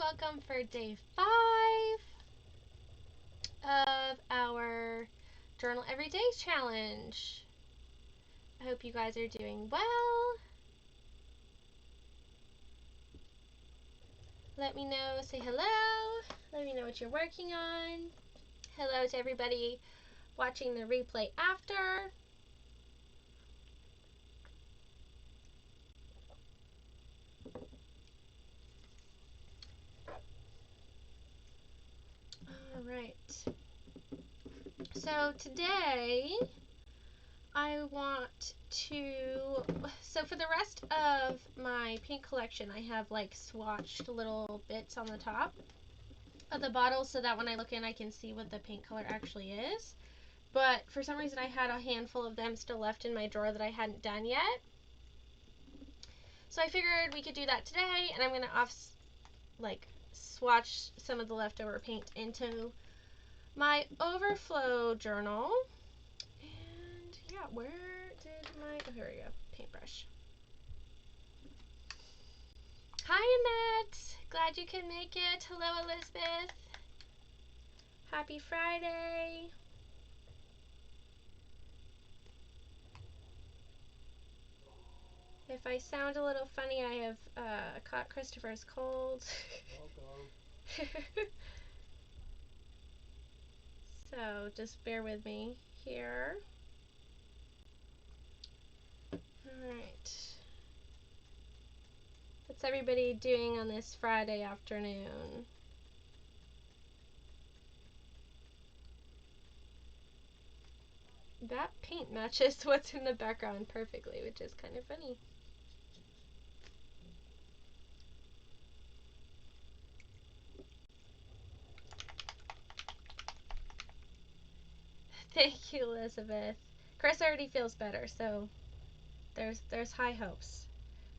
welcome for day 5 of our Journal Every Day challenge. I hope you guys are doing well. Let me know, say hello. Let me know what you're working on. Hello to everybody watching the replay after. All right. So today I want to, for the rest of my paint collection, I have like swatched little bits on the top of the bottle so that when I look in I can see what the paint color actually is. But for some reason I had a handful of them still left in my drawer that I hadn't done yet. So I figured we could do that today, and I'm going to swatch some of the leftover paint into my overflow journal. And yeah, where did my, oh, here we go, paintbrush. Hi Annette, glad you can make it. Hello Elizabeth. Happy Friday. If I sound a little funny, I have caught Christopher's cold. So just bear with me here. Alright. What's everybody doing on this Friday afternoon? That paint matches what's in the background perfectly, which is kind of funny. Thank you, Elizabeth. Chris already feels better, so there's high hopes.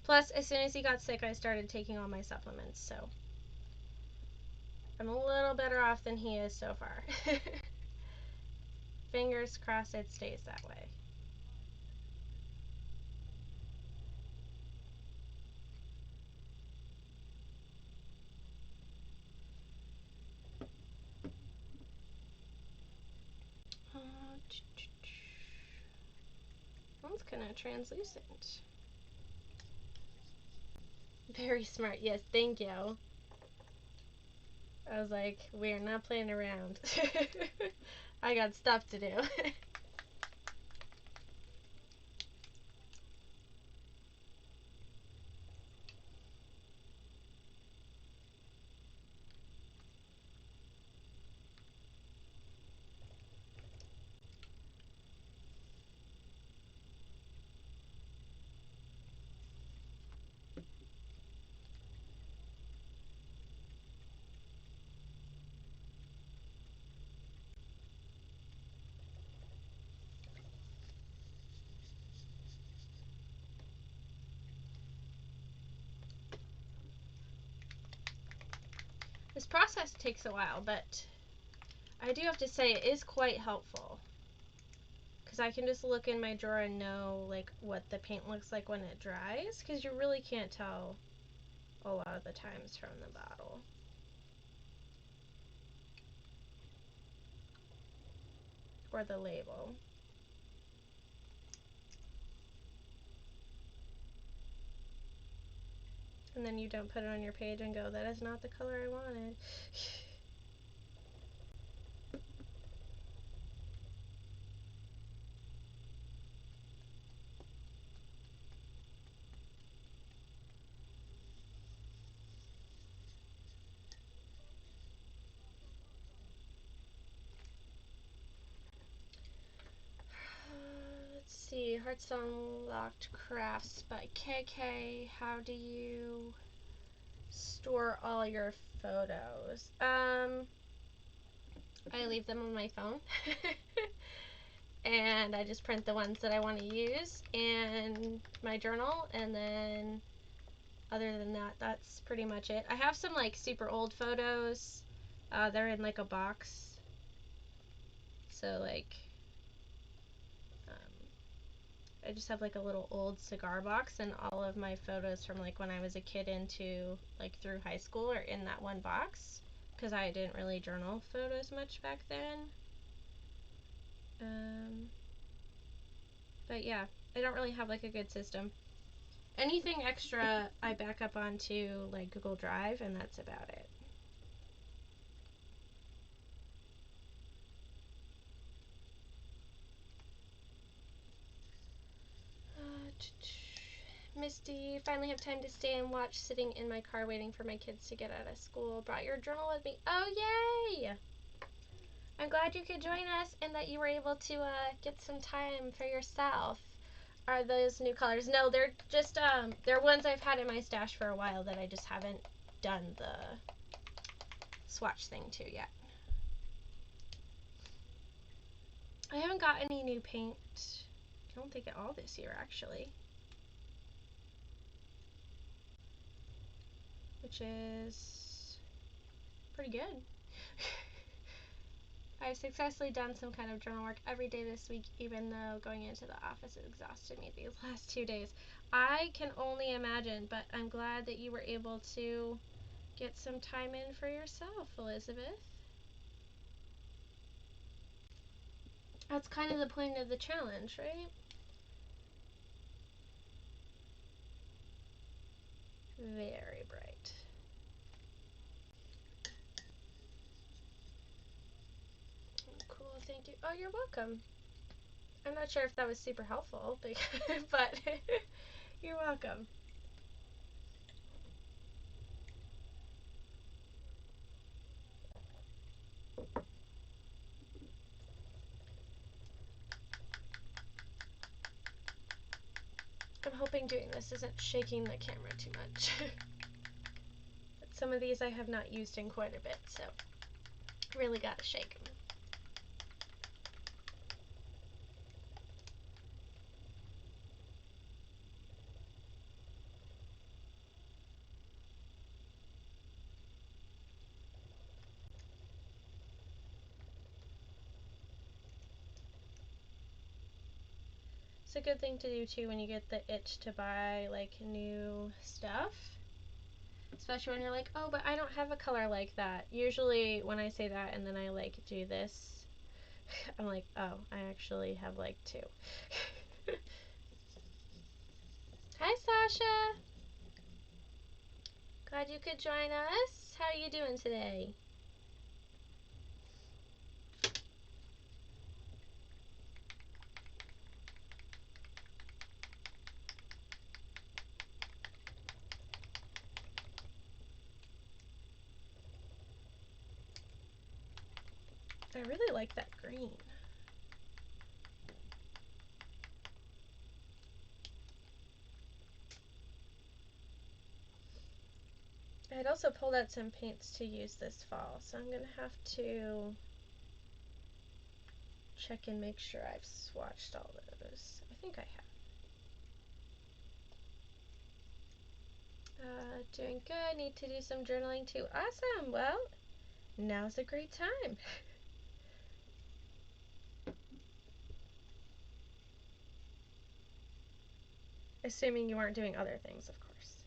Plus, as soon as he got sick, I started taking all my supplements, so I'm a little better off than he is so far. Fingers crossed it stays that way. One's kind of translucent. Very smart. Yes, thank you. I was like, we are not playing around. I got stuff to do. This process takes a while, but I do have to say it is quite helpful, because I can just look in my drawer and know like what the paint looks like when it dries, because you really can't tell a lot of the times from the bottle. Or the label. And then you don't put it on your page and go, that is not the color I wanted. Let's see, Hearts Unlocked Crafts by KK. How do you store all your photos? I leave them on my phone. And I just print the ones that I want to use in my journal, and then other than that, that's pretty much it. I have some like super old photos. They're in like a box. So like, I just have like a little old cigar box, and all of my photos from like when I was a kid into like through high school are in that one box, because I didn't really journal photos much back then. But yeah, I don't really have like a good system. Anything extra I back up onto like Google Drive, and that's about it. Misty, finally have time to stay and watch sitting in my car waiting for my kids to get out of school. Brought your journal with me. Oh, yay! I'm glad you could join us and that you were able to get some time for yourself. Are those new colors? No, they're just, they're ones I've had in my stash for a while that I just haven't done the swatch thing to yet. I haven't got any new paint. I don't think at all this year, actually. Which is pretty good. I've successfully done some kind of journal work every day this week, even though going into the office exhausted me these last 2 days. I can only imagine, but I'm glad that you were able to get some time in for yourself, Elizabeth. That's kind of the point of the challenge, right? Very bright. Cool, thank you. Oh, you're welcome. I'm not sure if that was super helpful, but you're welcome. I'm hoping doing this isn't shaking the camera too much. But some of these I have not used in quite a bit, so really gotta shake them. It's a good thing to do too when you get the itch to buy like new stuff. Especially when you're like, oh, but I don't have a color like that. Usually when I say that and then I like do this, I'm like, oh, I actually have like two. Hi, Sasha. Glad you could join us. How are you doing today? I really like that green. I'd also pulled out some paints to use this fall, so I'm going to have to check and make sure I've swatched all those. I think I have. Doing good. Need to do some journaling too. Awesome. Well, now's a great time. Assuming you aren't doing other things, of course.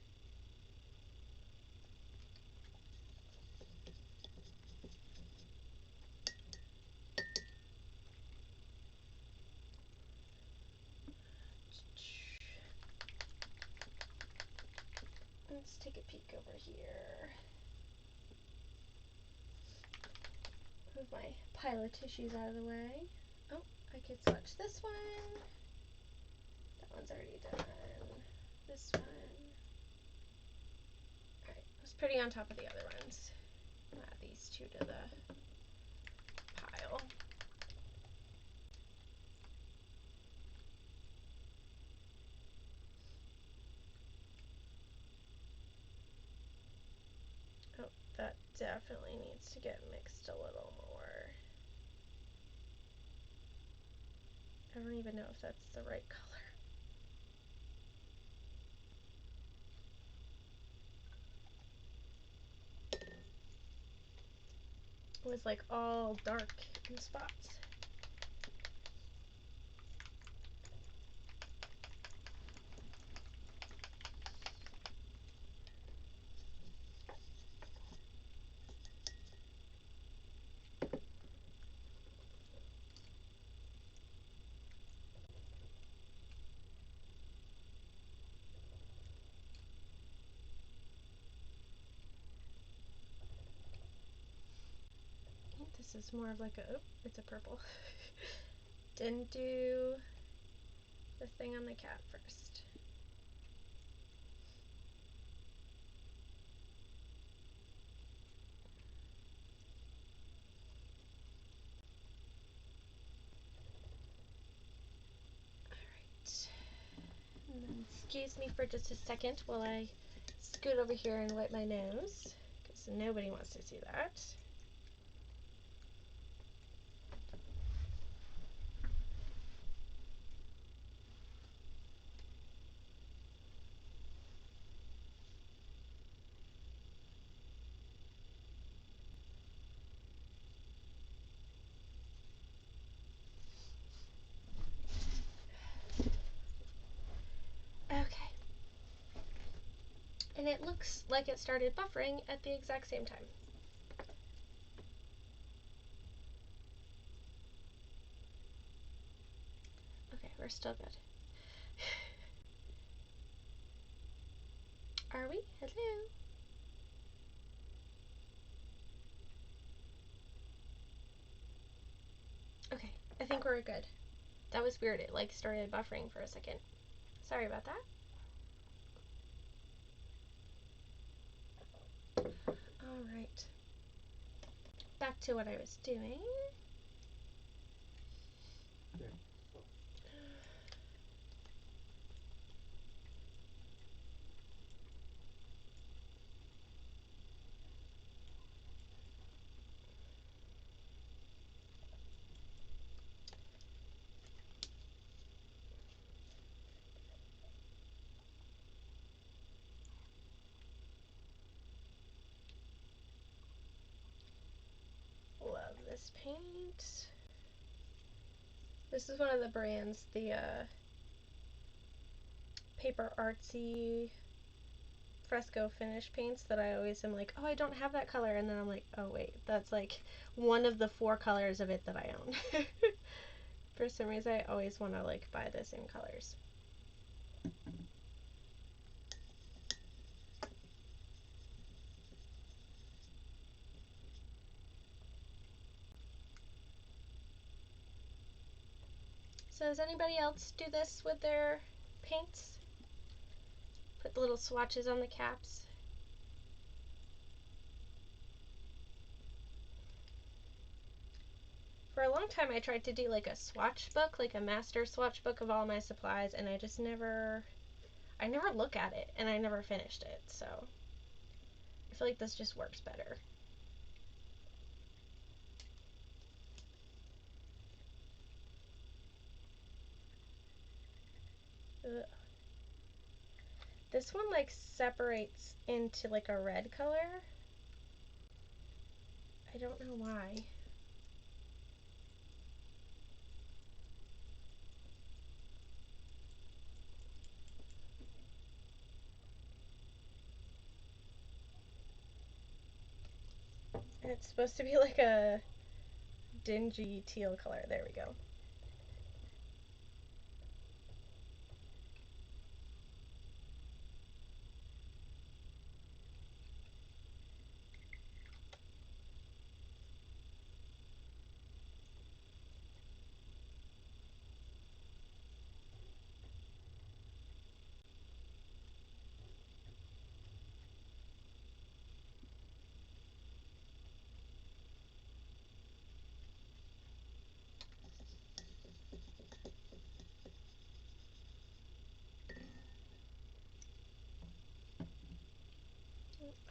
Let's take a peek over here. Move my pile of tissues out of the way. Oh, I could swatch this one. That one's already done. This one. Alright, I was pretty on top of the other ones. I'll add these two to the pile. Oh, that definitely needs to get mixed a little more. I don't even know if that's the right color. It was like all dark in spots. this is more of like a, oh, it's a purple. Didn't do the thing on the cap first. Alright. And then excuse me for just a second while I scoot over here and wipe my nose, because nobody wants to see that. Okay. And it looks like it started buffering at the exact same time. Okay, we're still good. Are we? Hello? Okay, I think we're good. That was weird. It like started buffering for a second. Sorry about that. All right. Back to what I was doing. Love this paint. This is one of the brands, the Paper Artsy fresco finish paints that I always am like, oh, I don't have that color, and then I'm like, oh wait, that's like one of the 4 colors of it that I own. For some reason I always want to like buy this in colors. So does anybody else do this with their paints? Put the little swatches on the caps. For a long time I tried to do like a swatch book, like a master swatch book of all my supplies, and I never look at it, and I never finished it, so I feel like this just works better. Ugh. This one like separates into like a red color. I don't know why. And it's supposed to be like a dingy teal color. There we go.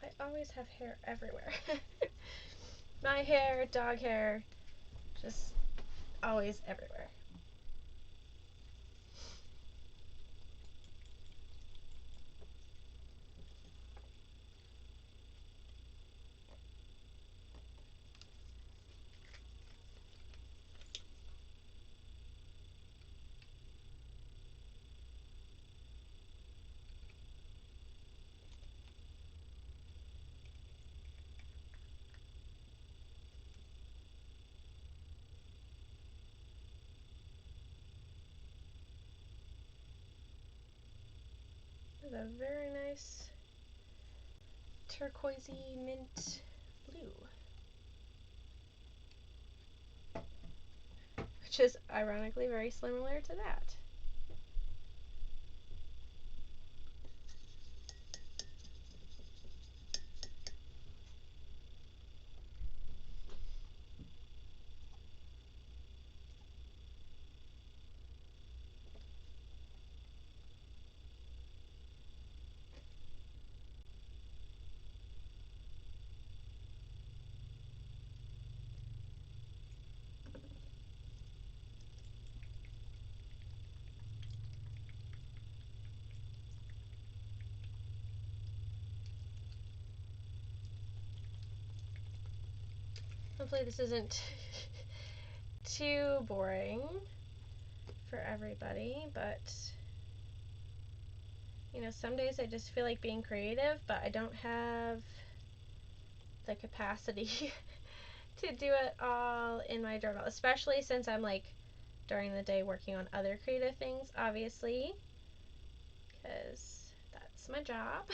I always have hair everywhere. My hair, dog hair, just always everywhere. With a very nice turquoisey mint blue. which is ironically very similar to that. Hopefully this isn't too boring for everybody, but you know, some days I just feel like being creative, but I don't have the capacity to do it all in my journal, especially since I'm like during the day working on other creative things, obviously, because that's my job.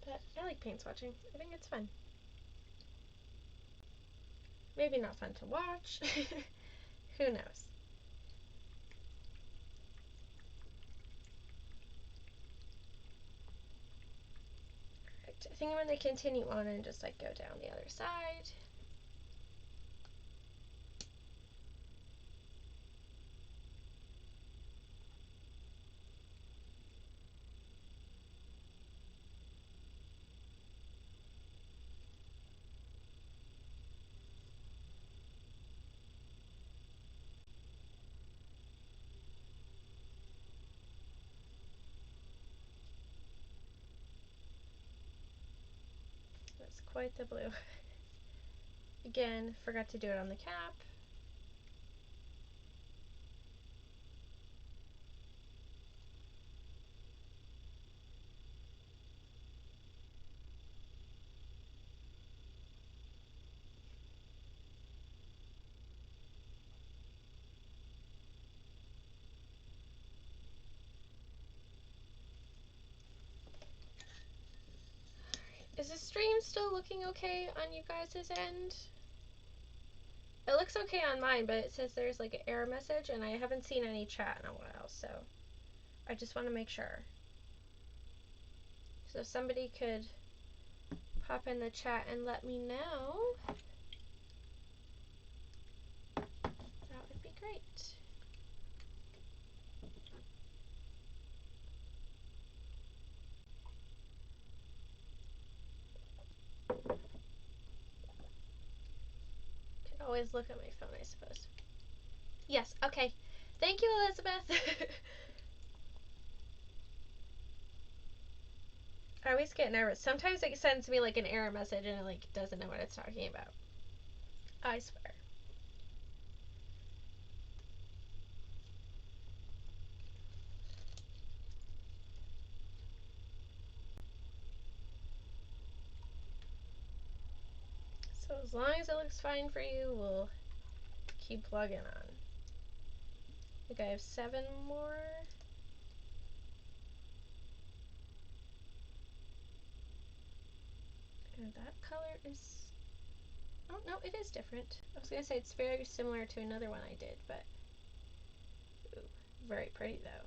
But I like paint swatching. I think it's fun. Maybe not fun to watch. Who knows? Alright, I think I'm going to continue on and just like go down the other side. That's quite the blue. Again, forgot to do it on the cap. Is the stream still looking okay on you guys' end? It looks okay on mine, but it says there's like an error message, and I haven't seen any chat in a while, so I just want to make sure. So if somebody could pop in the chat and let me know, that would be great. Can always look at my phone, I suppose. Yes, okay. Thank you, Elizabeth. I always get nervous. Sometimes it sends me like an error message and it like doesn't know what it's talking about. I swear. So as long as it looks fine for you, we'll keep plugging on. I think I have 7 more. And that color is, oh no, it is different. I was gonna say it's very similar to another one I did, but ooh, very pretty though.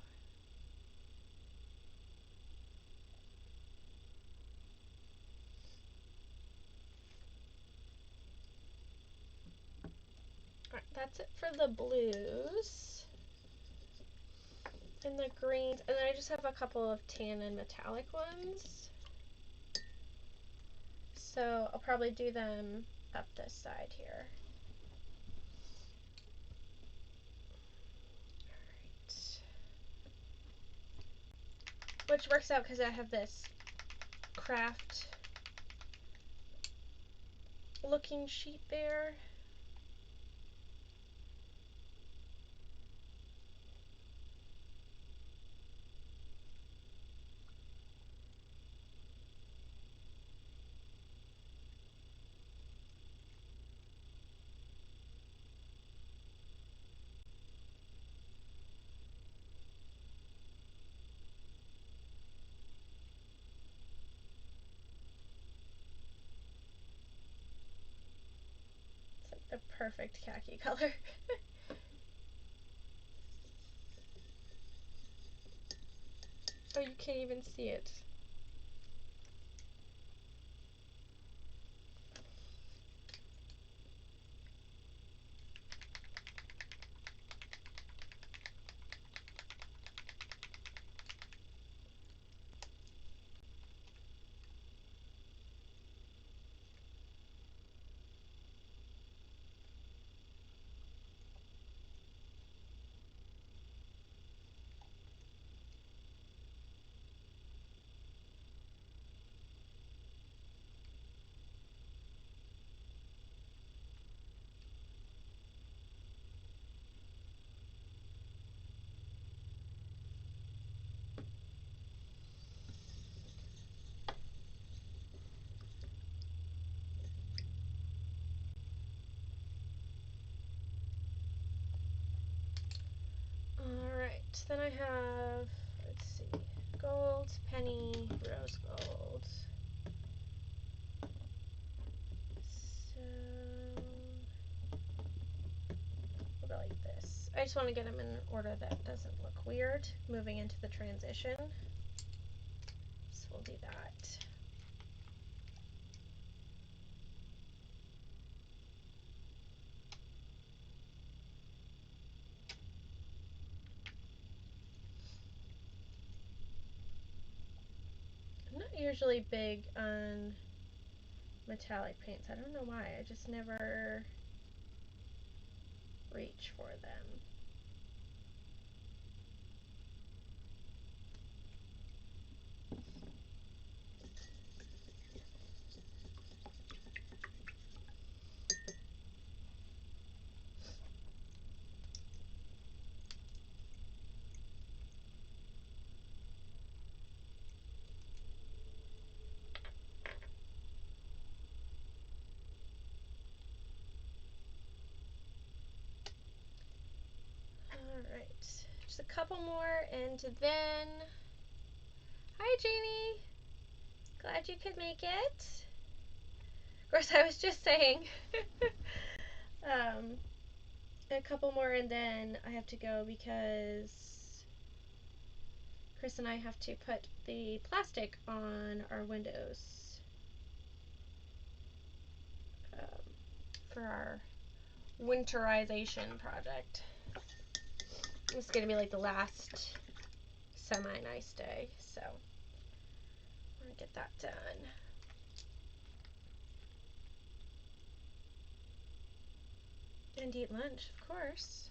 Alright, that's it for the blues and the greens, and then I just have a couple of tan and metallic ones. So I'll probably do them up this side here. Which works out because I have this craft looking sheet there. perfect khaki color. Oh, you can't even see it. Alright, then I have, let's see, gold, penny, rose gold. So, we'll go like this. I just want to get them in an order that doesn't look weird moving into the transition. So we'll do that. I'm not usually big on metallic paints. I don't know why. I just never reach for them. Alright, just a couple more and then... Hi Jeannie! Glad you could make it. Of course, I was just saying a couple more and then I have to go because Chris and I have to put the plastic on our windows for our winterization project. It's going to be like the last semi-nice day, so I'm going to get that done. And eat lunch, of course.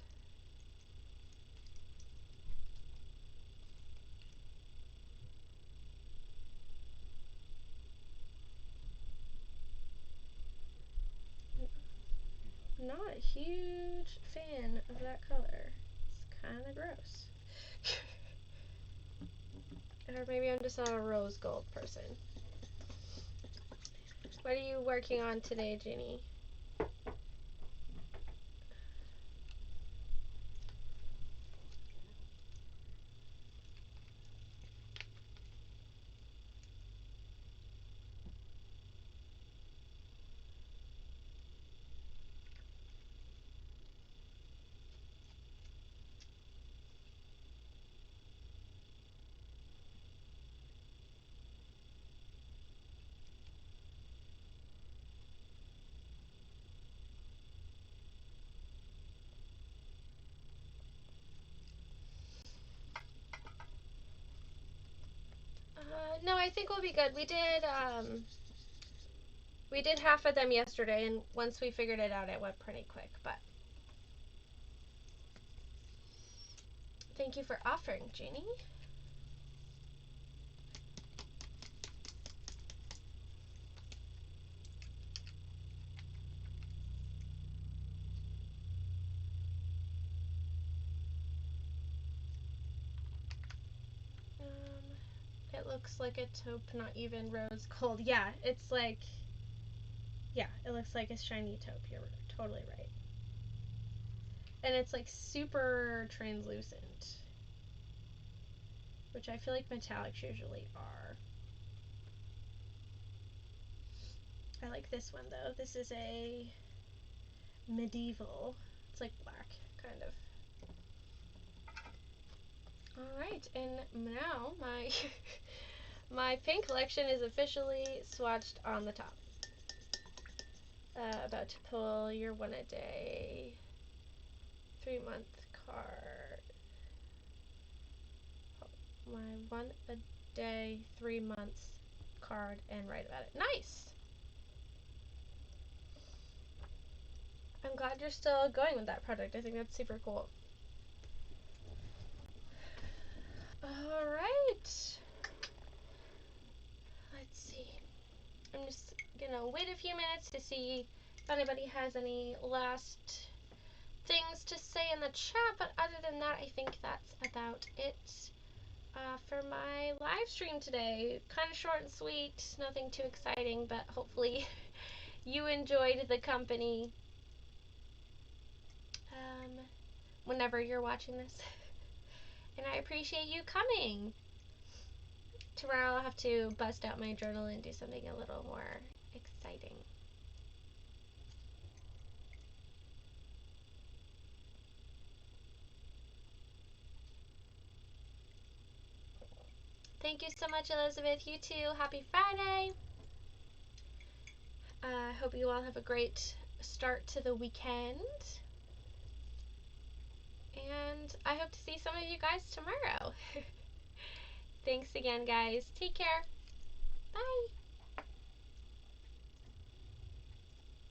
Not a huge fan of that color. It's kind of gross. Or maybe I'm just not a rose gold person. What are you working on today, Ginny? No, I think we'll be good. We did half of them yesterday, and once we figured it out, it went pretty quick, but thank you for offering, Jeannie. It looks like a taupe, not even rose gold. Yeah, it's like, yeah, it looks like a shiny taupe. You're totally right. And it's like super translucent, which I feel like metallics usually are. I like this one though. This is a medieval. It's like black, kind of. Alright, and now my my paint collection is officially swatched on the top. About to pull your 1 a day 3-month card. My 1 a day 3 months card and write about it. Nice! I'm glad you're still going with that project. I think that's super cool. Alright. Let's see. I'm just gonna wait a few minutes to see if anybody has any last things to say in the chat, but other than that, I think that's about it for my live stream today. Kind of short and sweet, nothing too exciting, but hopefully you enjoyed the company whenever you're watching this. And I appreciate you coming. Tomorrow I'll have to bust out my journal and do something a little more exciting. Thank you so much, Elizabeth. You too. Happy Friday. I hope you all have a great start to the weekend. And I hope to see some of you guys tomorrow. Thanks again, guys. Take care. Bye.